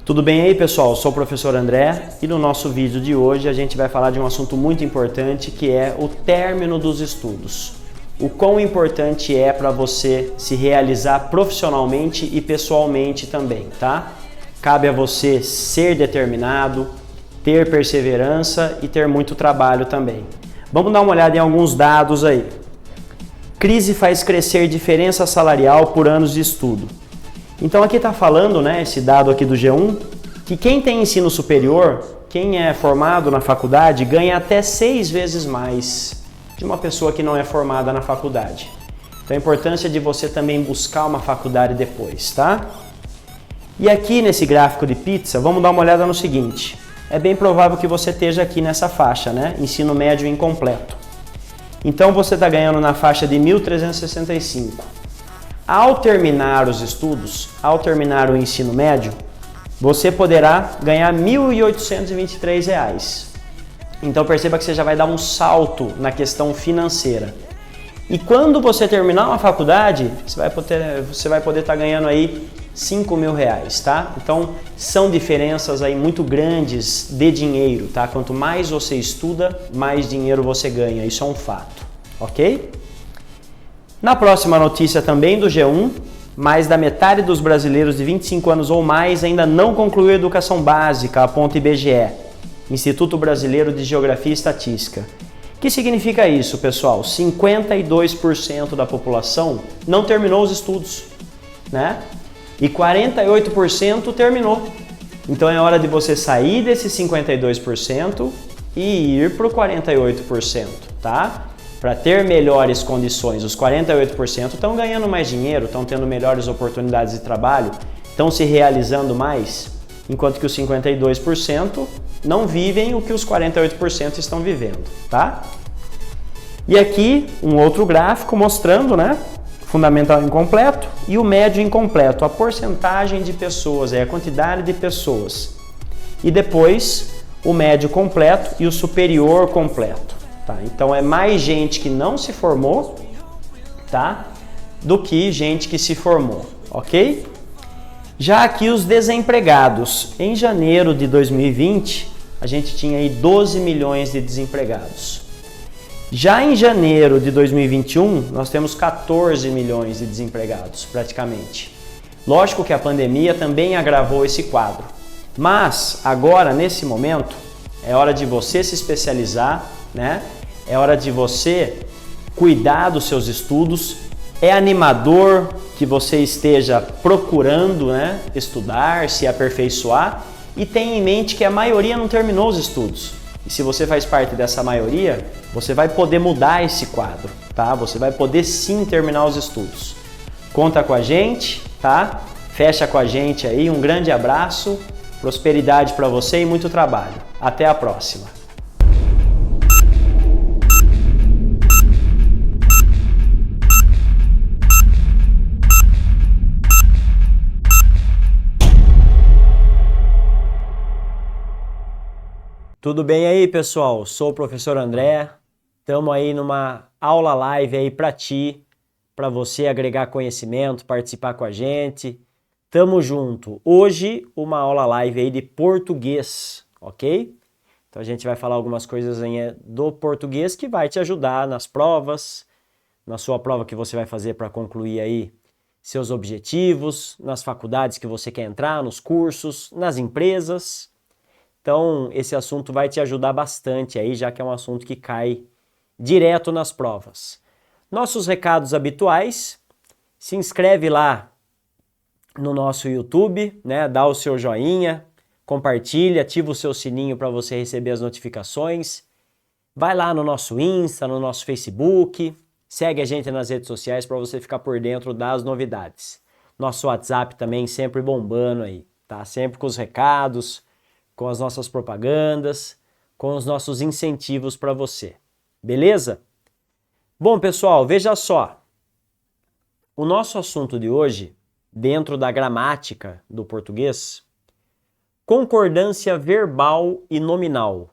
Tudo bem aí, pessoal? Eu sou o professor André e no nosso vídeo de hoje a gente vai falar de um assunto muito importante que é o término dos estudos. O quão importante é para você se realizar profissionalmente e pessoalmente também, tá? Cabe a você ser determinado, ter perseverança e ter muito trabalho também. Vamos dar uma olhada em alguns dados aí. Crise faz crescer diferença salarial por anos de estudo. Então aqui está falando, né, esse dado aqui do G1, que quem tem ensino superior, quem é formado na faculdade, ganha até 6 vezes mais de uma pessoa que não é formada na faculdade. Então a importância de você também buscar uma faculdade depois, tá? E aqui nesse gráfico de pizza, vamos dar uma olhada no seguinte. É bem provável que você esteja aqui nessa faixa, né? Ensino médio incompleto. Então você está ganhando na faixa de 1.365. Ao terminar os estudos, ao terminar o ensino médio, você poderá ganhar R$ 1.823. Então perceba que você já vai dar um salto na questão financeira. E quando você terminar uma faculdade, você vai poder estar ganhando aí R$ 5.000, tá? Então são diferenças aí muito grandes de dinheiro, tá? Quanto mais você estuda, mais dinheiro você ganha. Isso é um fato, ok? Na próxima notícia também do G1, mais da metade dos brasileiros de 25 anos ou mais ainda não concluiu a educação básica, aponta IBGE, Instituto Brasileiro de Geografia e Estatística. O que significa isso, pessoal? 52% da população não terminou os estudos, né? E 48% terminou. Então é hora de você sair desses 52% e ir para o 48%, tá? Para ter melhores condições. Os 48% estão ganhando mais dinheiro, estão tendo melhores oportunidades de trabalho, estão se realizando mais, enquanto que os 52% não vivem o que os 48% estão vivendo, tá? E aqui um outro gráfico mostrando, né, fundamental incompleto e o médio incompleto, a porcentagem de pessoas, a quantidade de pessoas. E depois o médio completo e o superior completo. Tá, então é mais gente que não se formou, tá, do que gente que se formou, ok? Já aqui os desempregados. Em janeiro de 2020, a gente tinha aí 12 milhões de desempregados. Já em janeiro de 2021, nós temos 14 milhões de desempregados, praticamente. Lógico que a pandemia também agravou esse quadro. Mas agora, nesse momento, é hora de você se especializar, né? É hora de você cuidar dos seus estudos. É animador que você esteja procurando, né, estudar, se aperfeiçoar e tenha em mente que a maioria não terminou os estudos. E se você faz parte dessa maioria, você vai poder mudar esse quadro, tá? Você vai poder sim terminar os estudos. Conta com a gente, tá? Fecha com a gente aí. Um grande abraço, prosperidade para você e muito trabalho. Até a próxima. Tudo bem aí, pessoal? Sou o professor André. Estamos aí numa aula live aí para ti, para você agregar conhecimento, participar com a gente. Tamo junto. Hoje uma aula live aí de português, ok? Então a gente vai falar algumas coisas aí do português que vai te ajudar nas provas, na sua prova que você vai fazer para concluir aí seus objetivos, nas faculdades que você quer entrar, nos cursos, nas empresas. Então, esse assunto vai te ajudar bastante aí, já que é um assunto que cai direto nas provas. Nossos recados habituais, se inscreve lá no nosso YouTube, né? Dá o seu joinha, compartilha, ativa o seu sininho para você receber as notificações. Vai lá no nosso Insta, no nosso Facebook, segue a gente nas redes sociais para você ficar por dentro das novidades. Nosso WhatsApp também sempre bombando aí, tá? Sempre com os recados, com as nossas propagandas, com os nossos incentivos para você. Beleza? Bom, pessoal, veja só. O nosso assunto de hoje, dentro da gramática do português, concordância verbal e nominal.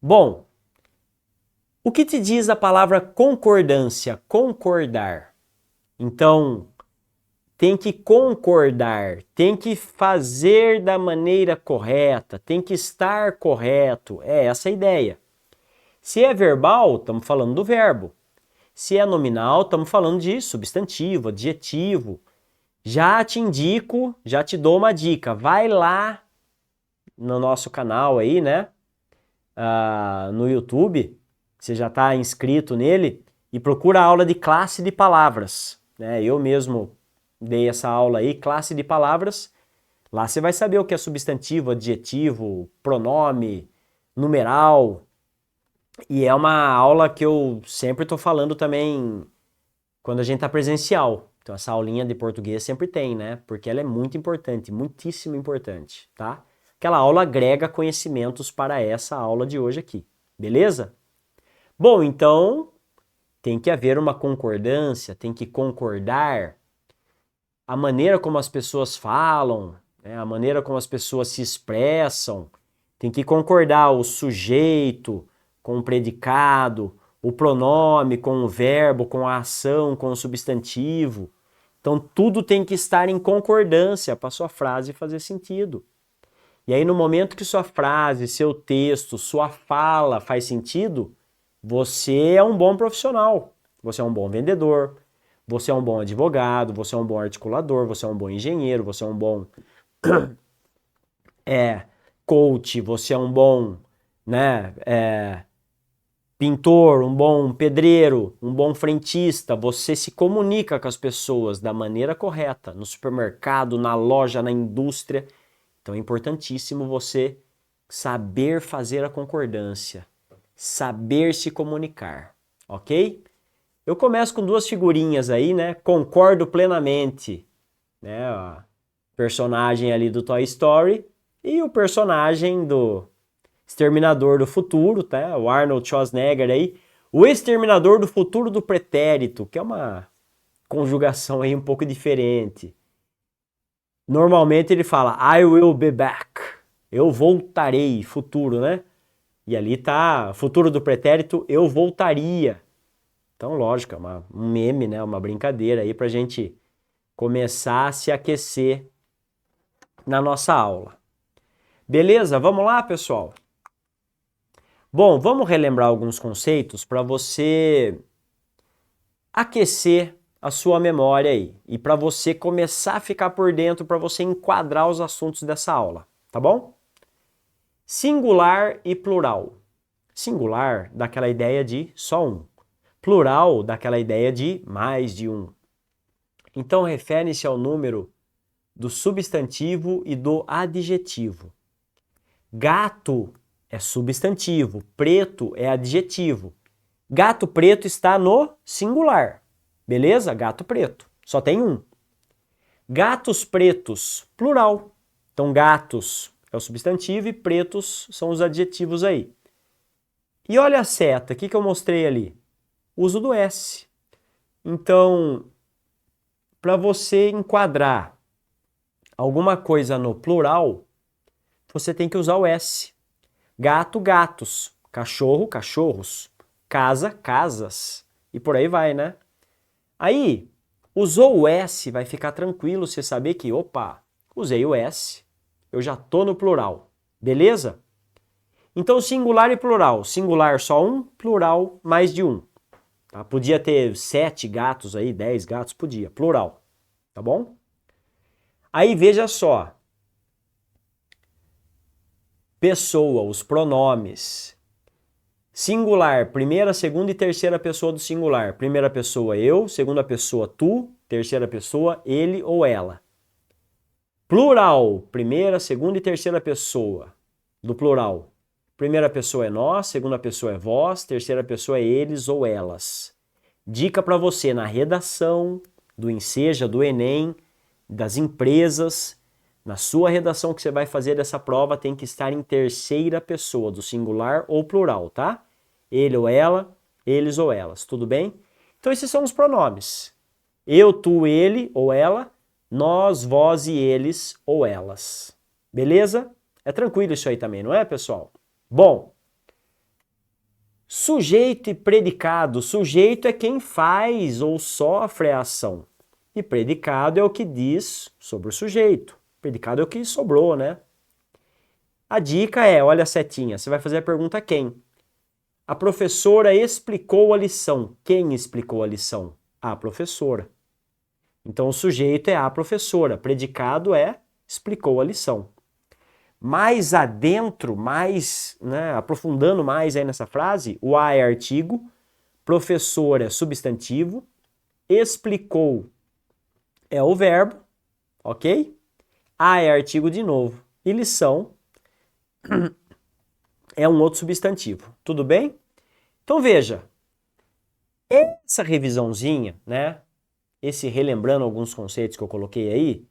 Bom, o que te diz a palavra concordância? Concordar. Então, tem que concordar, tem que fazer da maneira correta, tem que estar correto. É essa a ideia. Se é verbal, estamos falando do verbo. Se é nominal, estamos falando de substantivo, adjetivo. Já te indico, já te dou uma dica. Vai lá no nosso canal aí, né? No YouTube, você já está inscrito nele, e procura a aula de classe de palavras. Né? Eu mesmo dei essa aula aí, classe de palavras. Lá você vai saber o que é substantivo, adjetivo, pronome, numeral. E é uma aula que eu sempre estou falando também quando a gente está presencial. Então essa aulinha de português sempre tem, né? Porque ela é muito importante, muitíssimo importante, tá? Aquela aula agrega conhecimentos para essa aula de hoje aqui, beleza? Bom, então tem que haver uma concordância, tem que concordar a maneira como as pessoas falam, né? A maneira como as pessoas se expressam, tem que concordar o sujeito com o predicado, o pronome com o verbo, com a ação, com o substantivo. Então tudo tem que estar em concordância para sua frase fazer sentido. E aí no momento que sua frase, seu texto, sua fala faz sentido, você é um bom profissional, você é um bom vendedor, você é um bom advogado, você é um bom articulador, você é um bom engenheiro, você é um bom coach, você é um bom, né, pintor, um bom pedreiro, um bom frentista. Você se comunica com as pessoas da maneira correta, no supermercado, na loja, na indústria. Então é importantíssimo você saber fazer a concordância, saber se comunicar, ok? Eu começo com duas figurinhas aí, né? Concordo plenamente, né? A personagem ali do Toy Story e o personagem do Exterminador do Futuro, tá? O Arnold Schwarzenegger aí. O Exterminador do Futuro do Pretérito, que é uma conjugação aí um pouco diferente. Normalmente ele fala I will be back. Eu voltarei, futuro, né? E ali tá futuro do pretérito, eu voltaria. Então, lógico, é um meme, né? Uma brincadeira aí pra gente começar a se aquecer na nossa aula. Beleza? Vamos lá, pessoal? Bom, vamos relembrar alguns conceitos para você aquecer a sua memória aí e para você começar a ficar por dentro, para você enquadrar os assuntos dessa aula, tá bom? Singular e plural. Singular dá aquela ideia de só um. Plural dá aquela ideia de mais de um. Então refere-se ao número do substantivo e do adjetivo. Gato é substantivo, preto é adjetivo. Gato preto está no singular, beleza? Gato preto, só tem um. Gatos pretos, plural. Então gatos é o substantivo e pretos são os adjetivos aí. E olha a seta, o que eu mostrei ali? Uso do S. Então, para você enquadrar alguma coisa no plural, você tem que usar o S. Gato, gatos. Cachorro, cachorros. Casa, casas. E por aí vai, né? Aí, usou o S, vai ficar tranquilo você saber que, opa, usei o S, eu já tô no plural. Beleza? Então, singular e plural. Singular só um, plural mais de um. Tá? Podia ter 7 gatos aí, 10 gatos, podia. Plural. Tá bom? Aí, veja só. Pessoa, os pronomes. Singular, primeira, segunda e terceira pessoa do singular. Primeira pessoa, eu. Segunda pessoa, tu. Terceira pessoa, ele ou ela. Plural, primeira, segunda e terceira pessoa do plural. Primeira pessoa é nós, segunda pessoa é vós, terceira pessoa é eles ou elas. Dica para você na redação do Enseja, do Enem, das empresas, na sua redação que você vai fazer dessa prova tem que estar em terceira pessoa, do singular ou plural, tá? Ele ou ela, eles ou elas, tudo bem? Então esses são os pronomes. Eu, tu, ele ou ela, nós, vós e eles ou elas. Beleza? É tranquilo isso aí também, não é, pessoal? Bom, sujeito e predicado. Sujeito é quem faz ou sofre a ação. E predicado é o que diz sobre o sujeito. Predicado é o que sobrou, né? A dica é, olha a setinha, você vai fazer a pergunta quem? A professora explicou a lição. Quem explicou a lição? A professora. Então o sujeito é a professora, predicado é explicou a lição. Mais adentro, mais, né, aprofundando mais aí nessa frase, o a é artigo, professor é substantivo, explicou é o verbo, ok? A é artigo de novo e lição é um outro substantivo, tudo bem? Então veja, essa revisãozinha, né, esse relembrando alguns conceitos que eu coloquei aí,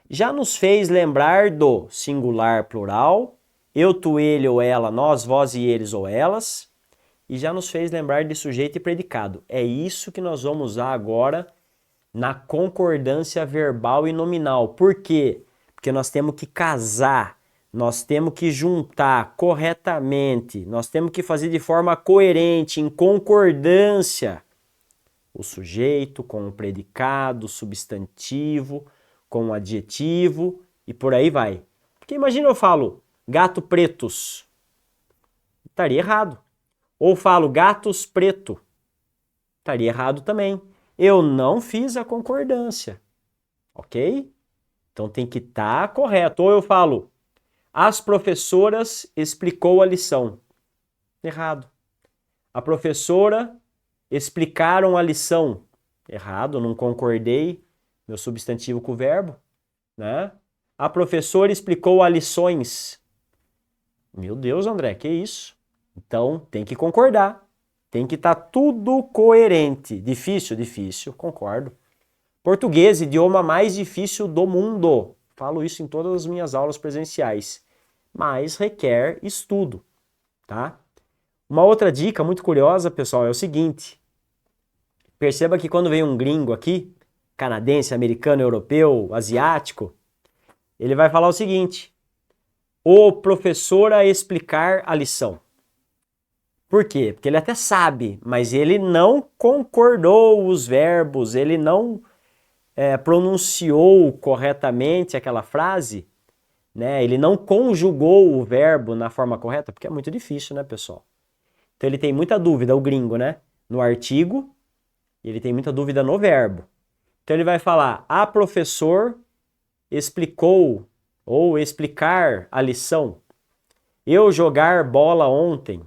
já nos fez lembrar do singular plural, eu, tu, ele ou ela, nós, vós e eles ou elas, e já nos fez lembrar de sujeito e predicado. É isso que nós vamos usar agora na concordância verbal e nominal. Por quê? Porque nós temos que casar, nós temos que juntar corretamente, nós temos que fazer de forma coerente, em concordância, o sujeito com o predicado, o substantivo, com o adjetivo e por aí vai. Porque imagina eu falo gato pretos, estaria errado. Ou falo gatos preto, estaria errado também. Eu não fiz a concordância, ok? Então tem que estar correto. Ou eu falo, as professoras explicou a lição. Errado. A professora explicaram a lição. Errado, não concordei meu substantivo com o verbo, né? A professora explicou as lições. Meu Deus, André, que isso? Então tem que concordar. Tem que estar tudo coerente. Difícil? Difícil, concordo. Português, idioma mais difícil do mundo. Falo isso em todas as minhas aulas presenciais. Mas requer estudo, tá? Uma outra dica muito curiosa, pessoal, é o seguinte. Perceba que quando vem um gringo aqui, canadense, americano, europeu, asiático, ele vai falar o seguinte: o professor a explicar a lição. Por quê? Porque ele até sabe, mas ele não concordou os verbos, ele não pronunciou corretamente aquela frase, né? Ele não conjugou o verbo na forma correta, porque é muito difícil, né, pessoal? Então ele tem muita dúvida, o gringo, né? No artigo, ele tem muita dúvida no verbo. Então ele vai falar, a professor explicou ou explicar a lição. Eu jogar bola ontem.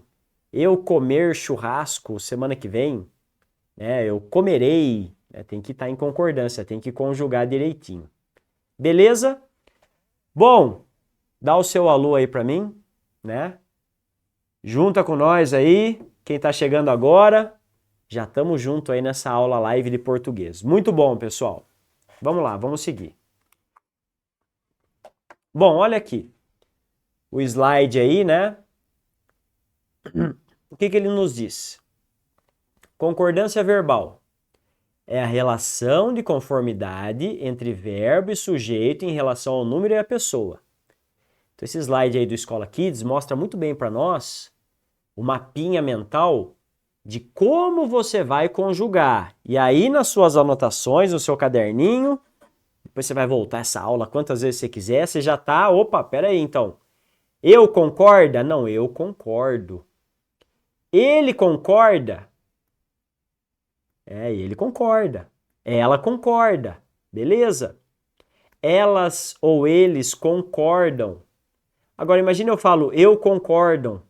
Eu comer churrasco semana que vem. Eu comerei. Tem que estar em concordância, tem que conjugar direitinho. Beleza? Bom, dá o seu alô aí para mim, né? Junta com nós aí, quem está chegando agora. Já estamos junto aí nessa aula live de português. Muito bom, pessoal. Vamos lá, vamos seguir. Bom, olha aqui. O slide aí, né? O que ele nos diz? Concordância verbal é a relação de conformidade entre verbo e sujeito em relação ao número e à pessoa. Então esse slide aí do Escola Kids mostra muito bem para nós o mapinha mental de como você vai conjugar. E aí nas suas anotações, no seu caderninho, depois você vai voltar essa aula quantas vezes você quiser, você já tá, opa, peraí então. Eu concorda? Não, eu concordo. Ele concorda? Ele concorda. Ela concorda. Beleza? Elas ou eles concordam. Agora imagine eu falo eu concordam.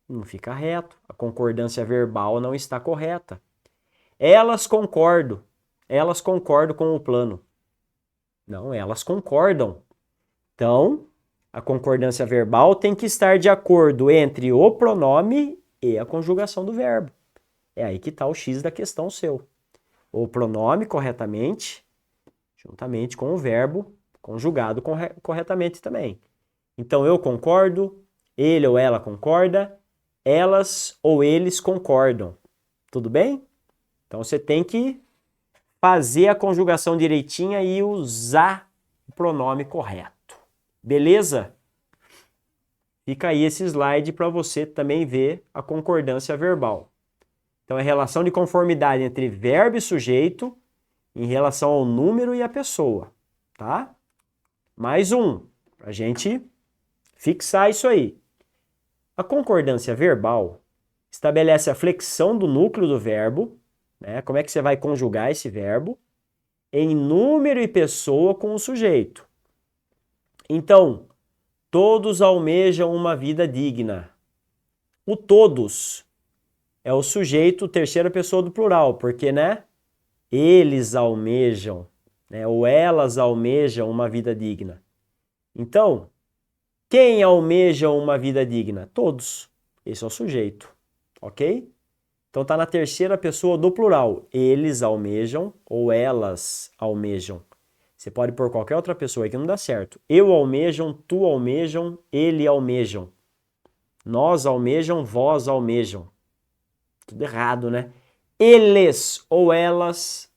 Não fica reto. A concordância verbal não está correta. Elas concordam. Elas concordam com o plano. Não, elas concordam. Então, a concordância verbal tem que estar de acordo entre o pronome e a conjugação do verbo. É aí que está o X da questão seu. O pronome corretamente, juntamente com o verbo conjugado corretamente também. Então, eu concordo, ele ou ela concorda, elas ou eles concordam. Tudo bem? Então, você tem que fazer a conjugação direitinha e usar o pronome correto. Beleza? Fica aí esse slide para você também ver a concordância verbal. Então, é relação de conformidade entre verbo e sujeito em relação ao número e à pessoa, tá? Mais um, pra gente fixar isso aí. A concordância verbal estabelece a flexão do núcleo do verbo, né? Como é que você vai conjugar esse verbo? Em número e pessoa com o sujeito. Então, todos almejam uma vida digna. O todos é o sujeito, terceira pessoa do plural, porque, né? Eles almejam, né? Ou elas almejam uma vida digna. Então, quem almeja uma vida digna? Todos. Esse é o sujeito, ok? Então tá na terceira pessoa do plural. Eles almejam ou elas almejam. Você pode pôr qualquer outra pessoa aí que não dá certo. Eu almejam, tu almejam, ele almejam. Nós almejam, vós almejam. Tudo errado, né? Eles ou elas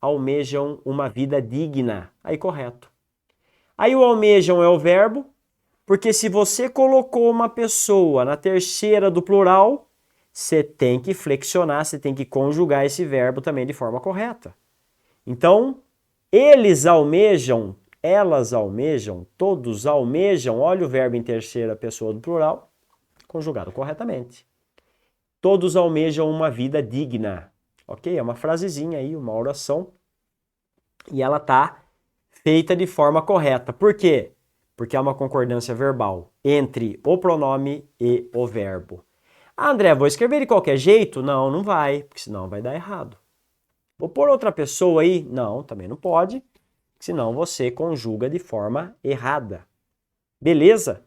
almejam uma vida digna. Aí correto. Aí o almejam é o verbo, porque se você colocou uma pessoa na terceira do plural, você tem que flexionar, você tem que conjugar esse verbo também de forma correta. Então, eles almejam, elas almejam, todos almejam, olha o verbo em terceira pessoa do plural, conjugado corretamente. Todos almejam uma vida digna, ok? É uma frasezinha aí, uma oração, e ela tá feita de forma correta. Por quê? Porque há uma concordância verbal entre o pronome e o verbo. Ah, André, vou escrever de qualquer jeito? Não, não vai, porque senão vai dar errado. Vou pôr outra pessoa aí? Não, também não pode, senão você conjuga de forma errada. Beleza?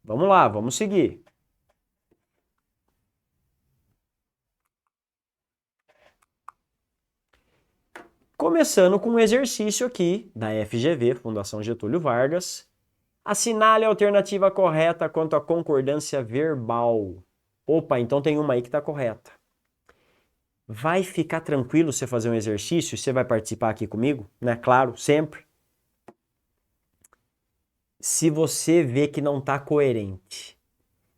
Vamos lá, vamos seguir. Começando com um exercício aqui da FGV, Fundação Getúlio Vargas. Assinale a alternativa correta quanto à concordância verbal. Opa, então tem uma aí que está correta. Vai ficar tranquilo você fazer um exercício? Você vai participar aqui comigo, né? Claro, sempre. Se você vê que não está coerente,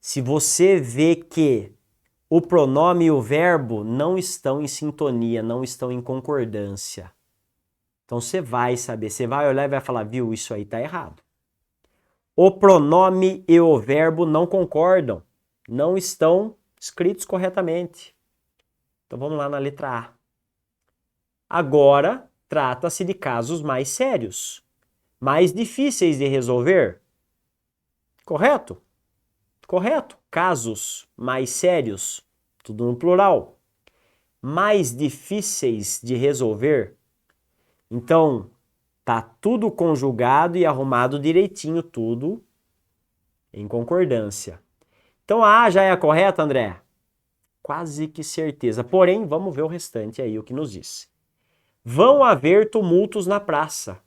se você vê que o pronome e o verbo não estão em sintonia, não estão em concordância, então você vai saber, você vai olhar e vai falar, viu, isso aí está errado. O pronome e o verbo não concordam, não estão escritos corretamente. Então vamos lá na letra A. Agora, trata-se de casos mais sérios, mais difíceis de resolver. Correto? Correto. Casos mais sérios, tudo no plural. Mais difíceis de resolver. Então, tá tudo conjugado e arrumado direitinho, tudo em concordância. Então a A já é a correta, André? Quase que certeza. Porém, vamos ver o restante aí, o que nos diz. Vão haver tumultos na praça.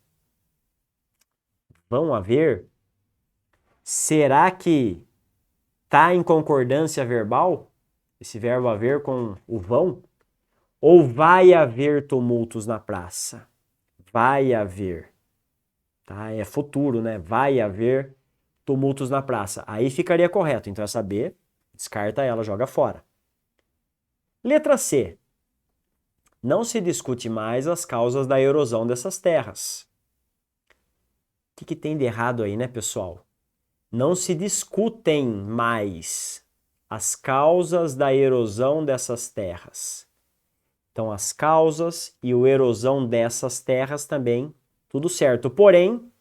Vão haver? Será que tá em concordância verbal? Esse verbo haver com o vão? Ou vai haver tumultos na praça? Vai haver. Tá? É futuro, né? Vai haver tumultos na praça. Aí ficaria correto. Então essa B, descarta ela, joga fora. Letra C. Não se discute mais as causas da erosão dessas terras. O que tem de errado aí, né, pessoal? Não se discutem mais as causas da erosão dessas terras. Então, as causas e a erosão dessas terras também, tudo certo. Porém,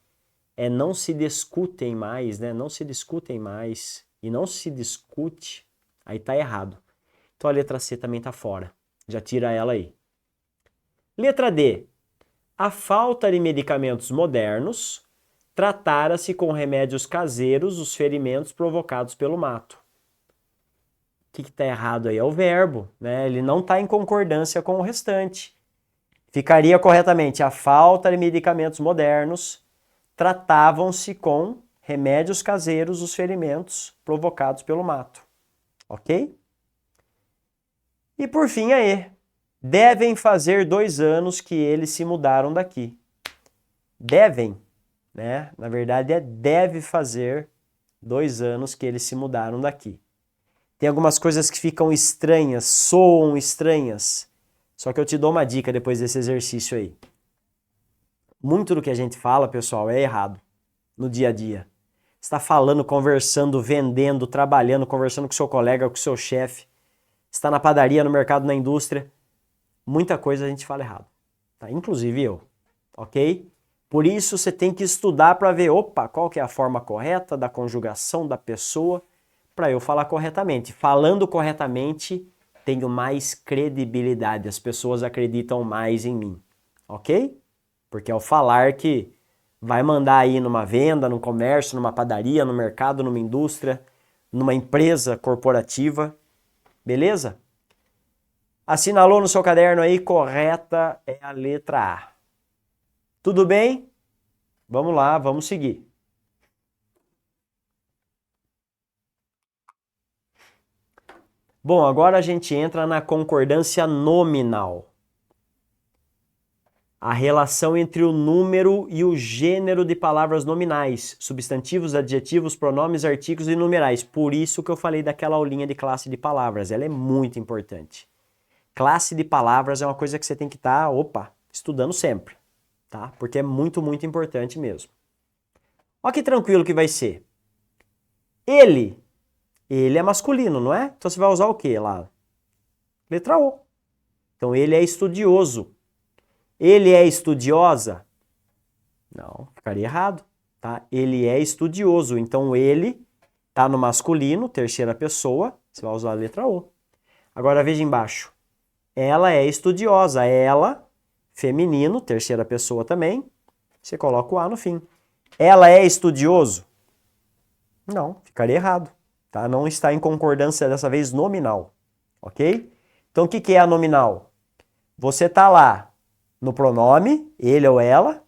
não se discutem mais, né? Não se discutem mais e não se discute, aí tá errado. Então, a letra C também tá fora. Já tira ela aí. Letra D. A falta de medicamentos modernos tratara-se com remédios caseiros os ferimentos provocados pelo mato. O que está errado aí? É o verbo, né? Ele não está em concordância com o restante. Ficaria corretamente, a falta de medicamentos modernos tratavam-se com remédios caseiros os ferimentos provocados pelo mato. Ok? E por fim, aí, devem fazer 2 anos que eles se mudaram daqui. Devem, né? Na verdade, deve fazer 2 anos que eles se mudaram daqui. Tem algumas coisas que ficam estranhas, soam estranhas. Só que eu te dou uma dica depois desse exercício aí. Muito do que a gente fala, pessoal, é errado no dia a dia. Você está falando, conversando, vendendo, trabalhando, conversando com seu colega, com seu chefe. Está na padaria, no mercado, na indústria. Muita coisa a gente fala errado. Tá? Inclusive eu. Ok? Por isso você tem que estudar para ver, opa, qual que é a forma correta da conjugação da pessoa para eu falar corretamente. Falando corretamente, tenho mais credibilidade. As pessoas acreditam mais em mim. Ok? Porque ao falar que vai mandar aí numa venda, num comércio, numa padaria, no mercado, numa indústria, numa empresa corporativa. Beleza? Assinalou no seu caderno aí, correta é a letra A. Tudo bem? Vamos lá, vamos seguir. Bom, agora a gente entra na concordância nominal. A relação entre o número e o gênero de palavras nominais, substantivos, adjetivos, pronomes, artigos e numerais. Por isso que eu falei daquela aulinha de classe de palavras, ela é muito importante. Classe de palavras é uma coisa que você tem que estar, estudando sempre, tá? Porque é muito, muito importante mesmo. Olha que tranquilo que vai ser. Ele é masculino, não é? Então você vai usar o quê lá? Letra O. Então ele é estudioso. Ele é estudiosa? Não, ficaria errado, tá? Ele é estudioso. Então ele tá no masculino, terceira pessoa, você vai usar a letra O. Agora veja embaixo. Ela é estudiosa. Ela, feminino, terceira pessoa também, você coloca o A no fim. Ela é estudioso? Não, ficaria errado, tá? Não está em concordância dessa vez nominal, ok? Então o que é a nominal? Você tá lá no pronome, ele ou ela.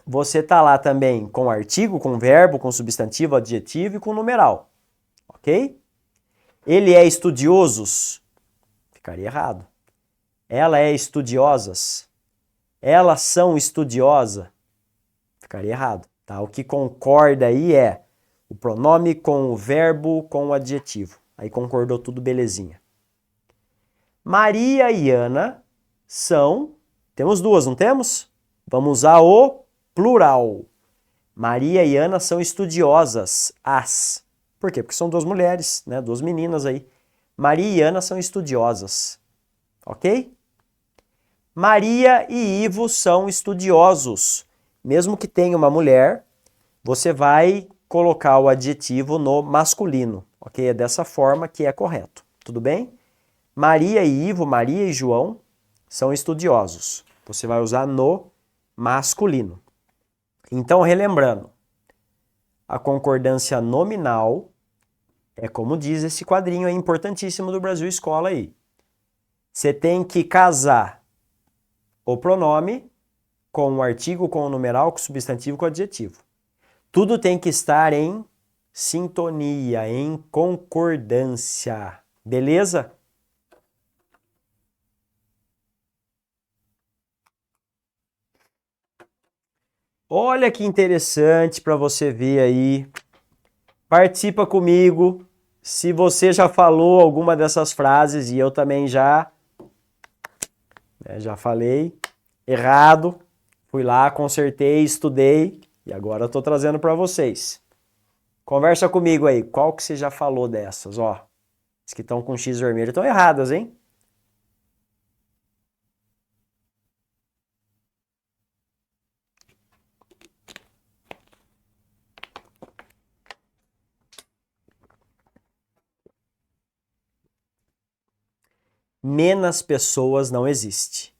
Você tá lá também com artigo, com verbo, com substantivo, adjetivo e com numeral, ok? Ele é estudiosos? Ficaria errado. Ela é estudiosas? Elas são estudiosa? Ficaria errado, tá? O que concorda aí é o pronome com o verbo com o adjetivo. Aí concordou tudo belezinha. Maria e Ana são... Temos duas, não temos? Vamos usar o plural. Maria e Ana são estudiosas. As. Por quê? Porque são duas mulheres, né? Duas meninas aí. Maria e Ana são estudiosas. Ok? Maria e Ivo são estudiosos. Mesmo que tenha uma mulher, você vai colocar o adjetivo no masculino. Ok? É dessa forma que é correto. Tudo bem? Maria e Ivo, Maria e João são estudiosos. Você vai usar no masculino. Então, relembrando, a concordância nominal é como diz esse quadrinho aí importantíssimo do Brasil Escola aí. Você tem que casar o pronome com o artigo, com o numeral, com o substantivo, com o adjetivo. Tudo tem que estar em sintonia, em concordância. Beleza? Olha que interessante para você ver aí. Participa comigo. Se você já falou alguma dessas frases e eu também já falei errado, fui lá, consertei, estudei e agora eu tô trazendo para vocês. Conversa comigo aí, qual que você já falou dessas, ó? As que estão com X vermelho estão erradas, hein? Menos pessoas não existe.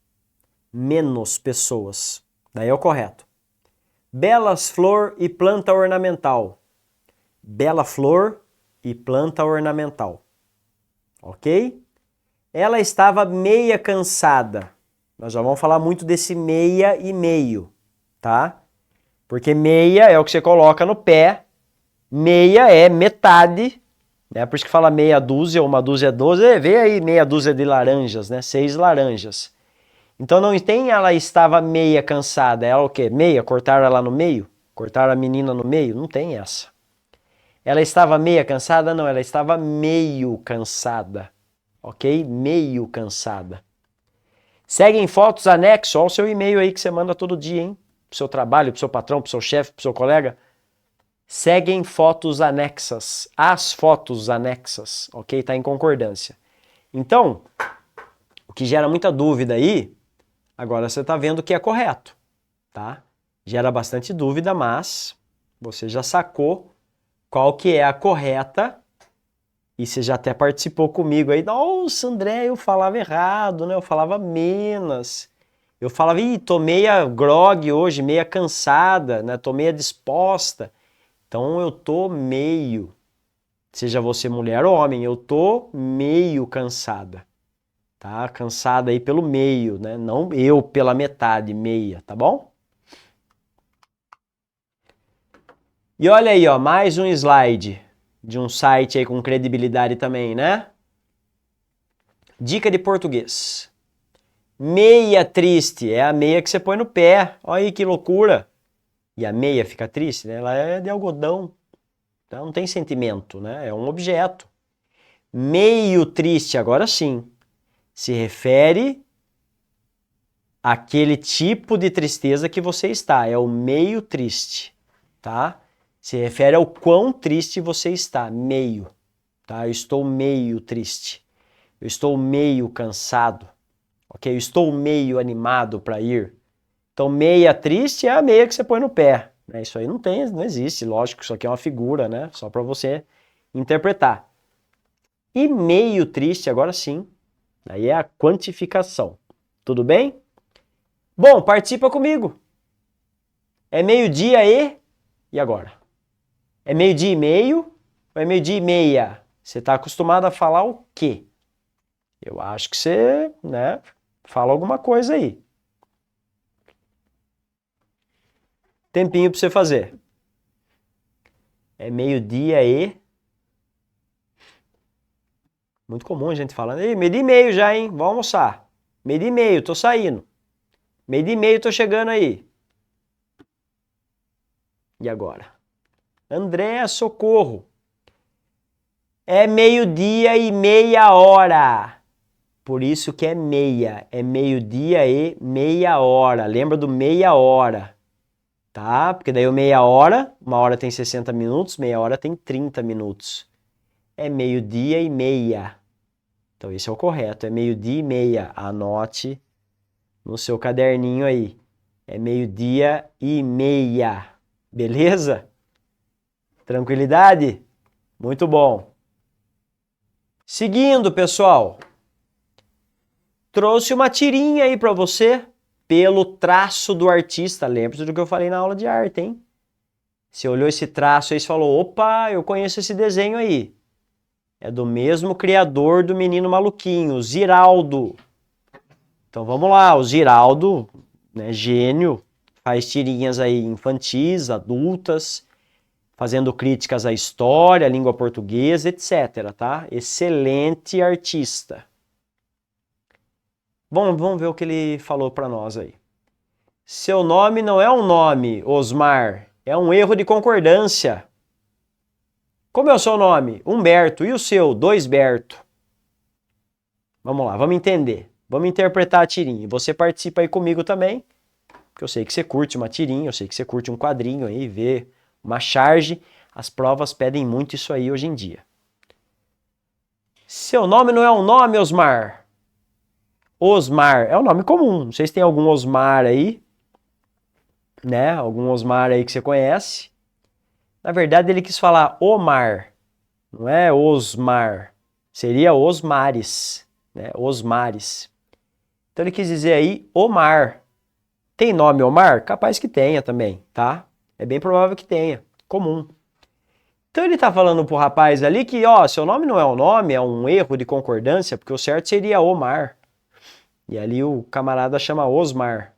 Menos pessoas. Daí é o correto. Belas flor e planta ornamental. Bela flor e planta ornamental. Ok? Ela estava meia cansada. Nós já vamos falar muito desse meia e meio, tá? Porque meia é o que você coloca no pé. Meia é metade, né? Por isso que fala meia dúzia, uma dúzia é 12. Vê aí meia dúzia de laranjas, né? 6 laranjas. Então não tem ela estava meia cansada. Ela o quê? Meia? Cortaram ela no meio? Cortaram a menina no meio? Não tem essa. Ela estava meia cansada? Não, ela estava meio cansada. Ok? Meio cansada. Seguem fotos anexo, olha o seu e-mail aí que você manda todo dia, hein? Pro seu trabalho, pro seu patrão, pro seu chefe, pro seu colega. Seguem fotos anexas, as fotos anexas, ok? Tá em concordância. Então, o que gera muita dúvida aí, agora você tá vendo que é correto, tá? Gera bastante dúvida, mas você já sacou qual que é a correta e você já até participou comigo aí. Nossa, André, eu falava errado, né? Eu falava menos. Eu falava, tô meia grog hoje, meia cansada, né? Tô meia disposta. Então eu tô meio, seja você mulher ou homem, eu tô meio cansada, tá? Cansada aí pelo meio, né? Não eu pela metade, meia, tá bom? E olha aí, ó, mais um slide de um site aí com credibilidade também, né? Dica de português. Meia triste é a meia que você põe no pé. Olha aí que loucura. E a meia fica triste, né? Ela é de algodão. Então não tem sentimento, né? É um objeto. Meio triste, agora sim, se refere àquele tipo de tristeza que você está. É o meio triste, tá? Se refere ao quão triste você está. Meio, tá? Eu estou meio triste. Eu estou meio cansado. Ok? Eu estou meio animado para ir. Então, meia triste é a meia que você põe no pé. Né? Isso aí não existe, lógico, isso aqui é uma figura, né? Só para você interpretar. E meio triste, agora sim, aí é a quantificação. Tudo bem? Bom, participa comigo. É meio-dia e agora? É meio-dia e meio ou é meio-dia e meia? Você está acostumado a falar o quê? Eu acho que você, né, fala alguma coisa aí. Tempinho para você fazer. É meio-dia e... Muito comum a gente falando, ei, meio-dia e meio já, hein? Vamos almoçar. Meio-dia e meio, tô saindo. Meio-dia e meio, tô chegando aí. E agora? André, socorro. É meio-dia e meia hora. Por isso que é meia. É meio-dia e meia hora. Lembra do meia hora. Tá? Porque daí o meia hora, uma hora tem 60 minutos, meia hora tem 30 minutos. É meio-dia e meia. Então esse é o correto. É meio-dia e meia. Anote no seu caderninho aí. É meio-dia e meia. Beleza? Tranquilidade? Muito bom. Seguindo, pessoal. Trouxe uma tirinha aí para você pelo traço do artista. Lembra do que eu falei na aula de arte, hein? Você olhou esse traço aí e falou, opa, eu conheço esse desenho aí. É do mesmo criador do Menino Maluquinho, o Ziraldo. Então vamos lá, o Ziraldo, né, gênio, faz tirinhas aí infantis, adultas, fazendo críticas à história, à língua portuguesa, etc, tá? Excelente artista. Bom, vamos ver o que ele falou para nós aí. Seu nome não é um nome, Osmar, é um erro de concordância. Como é o seu nome? Humberto. E o seu? Doisberto. Vamos lá, vamos entender. Vamos interpretar a tirinha. Você participa aí comigo também, porque eu sei que você curte uma tirinha, eu sei que você curte um quadrinho aí, vê uma charge. As provas pedem muito isso aí hoje em dia. Seu nome não é um nome, Osmar? Osmar é um nome comum. Não sei se tem algum Osmar aí, né? Algum Osmar aí que você conhece. Na verdade, ele quis falar Omar, não é Osmar. Seria Osmares, né? Osmares. Então ele quis dizer aí Omar. Tem nome Omar? Capaz que tenha também, tá? É bem provável que tenha. Comum. Então ele tá falando pro rapaz ali que, ó, seu nome não é um nome, é um erro de concordância, porque o certo seria Omar. E ali o camarada chama Osmar.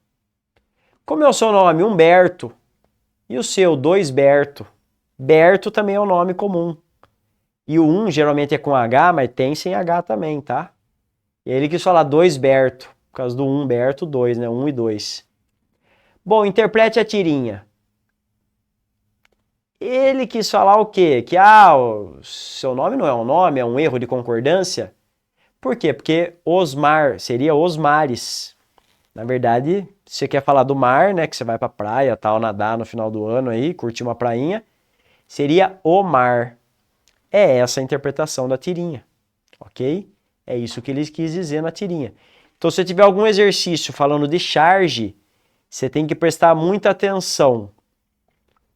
Como é o seu nome? Humberto. E o seu? Doisberto. Berto também é um nome comum. E o 1 geralmente é com H, mas tem sem H também, tá? E ele quis falar Doisberto, por causa do Humberto 2, né? 1 e 2. Bom, interprete a tirinha. Ele quis falar o quê? Que, o seu nome não é um nome, é um erro de concordância. Por quê? Porque Osmar seria Osmares. Na verdade, se você quer falar do mar, né, que você vai pra praia, tal, nadar no final do ano aí, curtir uma prainha, seria o mar. É essa a interpretação da tirinha, ok? É isso que ele quis dizer na tirinha. Então, se tiver algum exercício falando de charge, você tem que prestar muita atenção.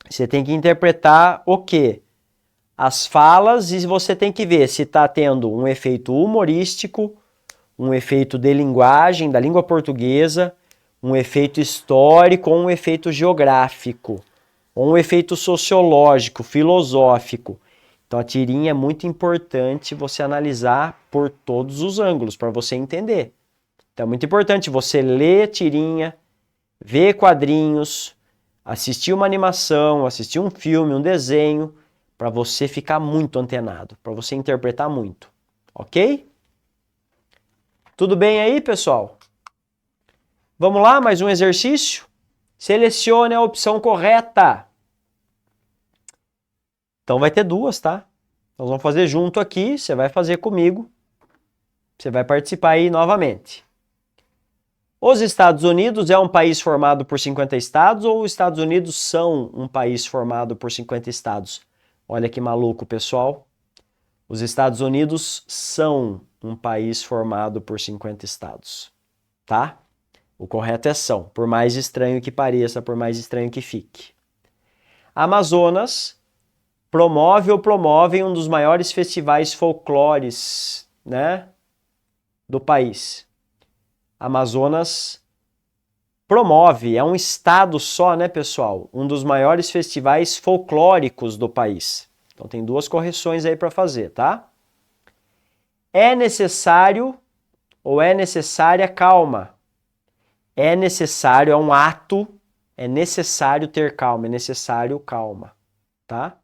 Você tem que interpretar o quê? As falas, e você tem que ver se está tendo um efeito humorístico, um efeito de linguagem, da língua portuguesa, um efeito histórico ou um efeito geográfico, ou um efeito sociológico, filosófico. Então a tirinha é muito importante você analisar por todos os ângulos para você entender. Então é muito importante você ler tirinha, ver quadrinhos, assistir uma animação, assistir um filme, um desenho, para você ficar muito antenado, para você interpretar muito, ok? Tudo bem aí, pessoal? Vamos lá, mais um exercício? Selecione a opção correta. Então vai ter duas, tá? Nós vamos fazer junto aqui, você vai fazer comigo. Você vai participar aí novamente. Os Estados Unidos é um país formado por 50 estados ou os Estados Unidos são um país formado por 50 estados? Olha que maluco, pessoal. Os Estados Unidos são um país formado por 50 estados, tá? O correto é são, por mais estranho que pareça, por mais estranho que fique. Amazonas promove ou promovem um dos maiores festivais folclores, né, do país. Amazonas promove, é um estado só, né, pessoal? Um dos maiores festivais folclóricos do país. Então tem duas correções aí para fazer, tá? É necessário ou é necessária calma? É necessário, é um ato, é necessário ter calma, é necessário calma, tá?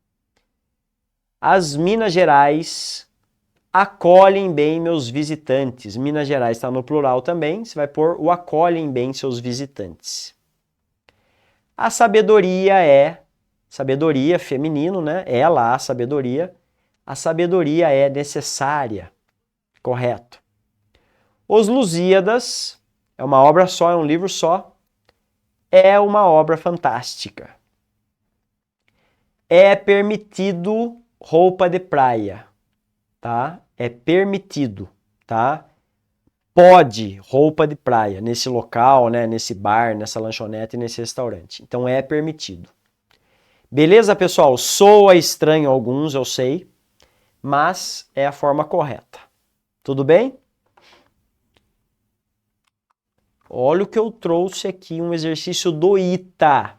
As Minas Gerais acolhem bem meus visitantes. Minas Gerais está no plural também, você vai pôr o acolhem bem seus visitantes. A sabedoria é, sabedoria feminino, né? Ela, a sabedoria é necessária, correto. Os Lusíadas, é uma obra só, é um livro só, é uma obra fantástica. É permitido roupa de praia, tá? É permitido, tá? Pode roupa de praia nesse local, né? Nesse bar, nessa lanchonete, nesse restaurante. Então é permitido. Beleza, pessoal? Soa estranho a alguns, eu sei, mas é a forma correta. Tudo bem? Olha o que eu trouxe aqui, um exercício do ITA,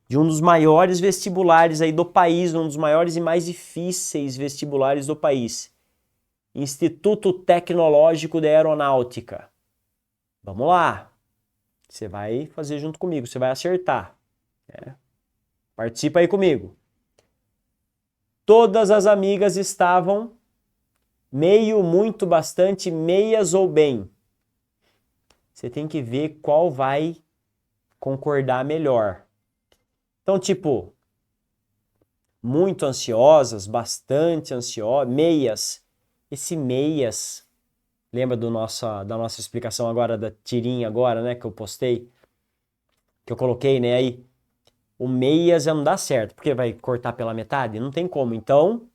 de um dos maiores vestibulares aí do país, um dos maiores e mais difíceis vestibulares do país. Instituto Tecnológico de Aeronáutica. Vamos lá. Você vai fazer junto comigo, você vai acertar. Né? Participa aí comigo. Todas as amigas estavam meio, muito, bastante, meias ou bem. Você tem que ver qual vai concordar melhor. Então, tipo, muito ansiosas, bastante ansiosas, meias. Esse meias, lembra da nossa explicação agora, da tirinha agora, né, que eu postei? Que eu coloquei, né, aí? O meias não dá certo, porque vai cortar pela metade? Não tem como. Então,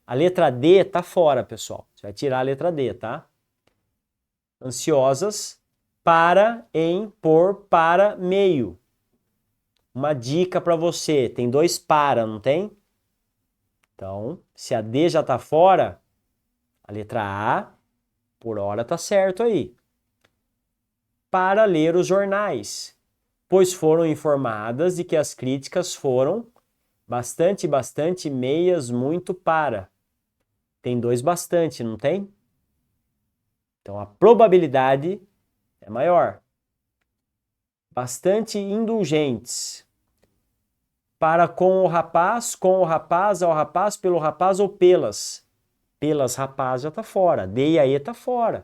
a letra D tá fora, pessoal. Você vai tirar a letra D, tá? Ansiosas, para, em, por, para, meio. Uma dica para você, tem dois para, não tem? Então, se a D já tá fora, a letra A, por hora tá certo aí. Para ler os jornais, pois foram informadas de que as críticas foram bastante, bastante, meias, muito, para. Tem dois bastante, não tem? Então, a probabilidade é maior. Bastante indulgentes. Para com o rapaz, ao rapaz, pelo rapaz ou pelas. Pelas rapaz já está fora. D e a E está fora.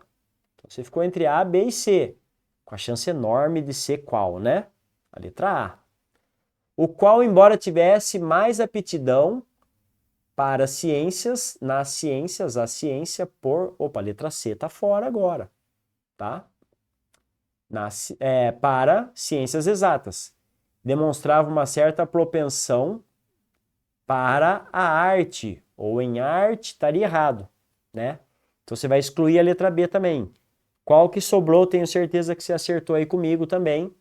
Então, você ficou entre A, B e C. Com a chance enorme de ser qual, né? A letra A. O qual, embora tivesse mais aptidão para ciências, nas ciências, a ciência por... Opa, a letra C está fora agora, tá? para ciências exatas. Demonstrava uma certa propensão para a arte, ou em arte estaria errado, né? Então você vai excluir a letra B também. Qual que sobrou? Tenho certeza que você acertou aí comigo também.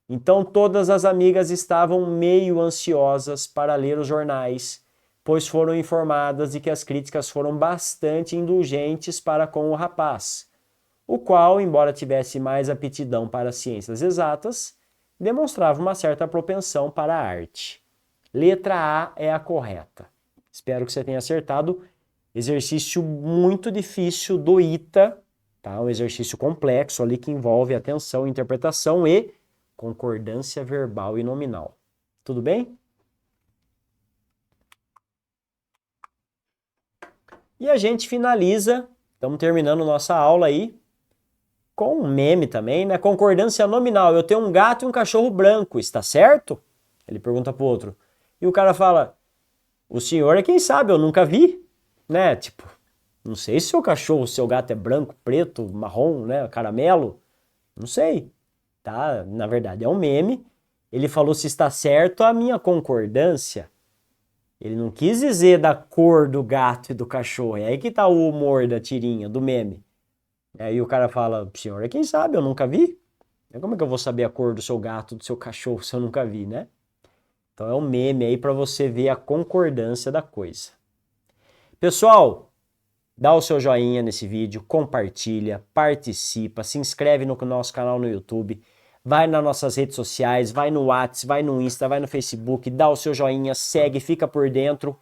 Então todas as amigas estavam meio ansiosas para ler os jornais, pois foram informadas de que as críticas foram bastante indulgentes para com o rapaz, o qual, embora tivesse mais aptidão para ciências exatas, demonstrava uma certa propensão para a arte. Letra A é a correta. Espero que você tenha acertado. Exercício muito difícil do ITA, tá? Um exercício complexo ali que envolve atenção, interpretação e concordância verbal e nominal. Tudo bem? E a gente finaliza, estamos terminando nossa aula aí, com um meme também, né? Concordância nominal. Eu tenho um gato e um cachorro branco, está certo? Ele pergunta pro outro. E o cara fala, o senhor é quem sabe, eu nunca vi, né? Tipo, não sei se o seu cachorro, seu gato é branco, preto, marrom, né? Caramelo, não sei, tá? Na verdade é um meme. Ele falou se está certo a minha concordância. Ele não quis dizer da cor do gato e do cachorro. É aí que tá o humor da tirinha, do meme. Aí o cara fala, senhor é quem sabe, eu nunca vi. Como é que eu vou saber a cor do seu gato, do seu cachorro, se eu nunca vi, né? Então é um meme aí para você ver a concordância da coisa. Pessoal, dá o seu joinha nesse vídeo, compartilha, participa, se inscreve no nosso canal no YouTube, vai nas nossas redes sociais, vai no WhatsApp, vai no Insta, vai no Facebook, dá o seu joinha, segue, fica por dentro.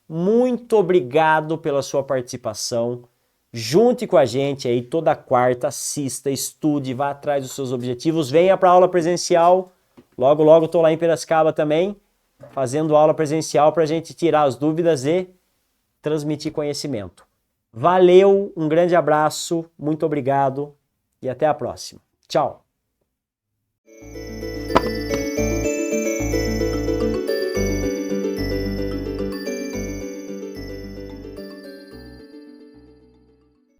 Muito obrigado pela sua participação. Junte com a gente aí toda quarta, assista, estude, vá atrás dos seus objetivos, venha para a aula presencial. Logo, logo estou lá em Piracicaba também, fazendo aula presencial para a gente tirar as dúvidas e transmitir conhecimento. Valeu, um grande abraço, muito obrigado e até a próxima. Tchau!